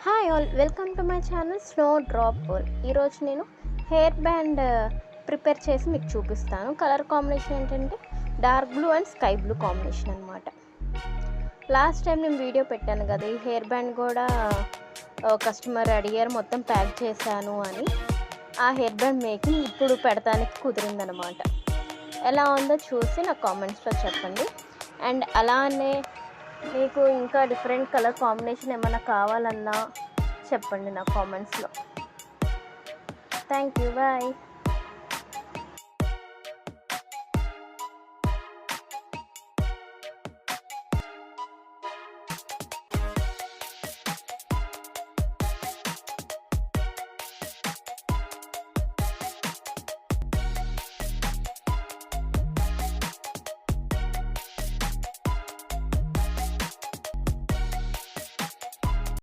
Hi all, welcome to my channel snow drop pole. ఈరోజు నేను hair band prepare చేసి మీకు చూపిస్తాను. కలర్ కాంబినేషన్ ఏంటంటే dark blue and sky blue combination అనమాట. లాస్ట్ టైం నేను వీడియో పెట్టాను కదా, ఈ హెయిర్ బ్యాండ్ కూడా కస్టమర్ అడిగారు, మొత్తం ప్యాక్ చేశాను అని. ఆ హెయిర్ బ్యాండ్ మేకింగ్ ఇప్పుడు పెడతానికి కుదిరిందనమాట. ఎలా ఉందో చూసి నా కామెంట్స్లో చెప్పండి. అండ్ అలానే మీకు ఇంకా డిఫరెంట్ కలర్ కాంబినేషన్ ఏమైనా కావాలన్నా చెప్పండి నా కామెంట్స్లో. Thank you, bye.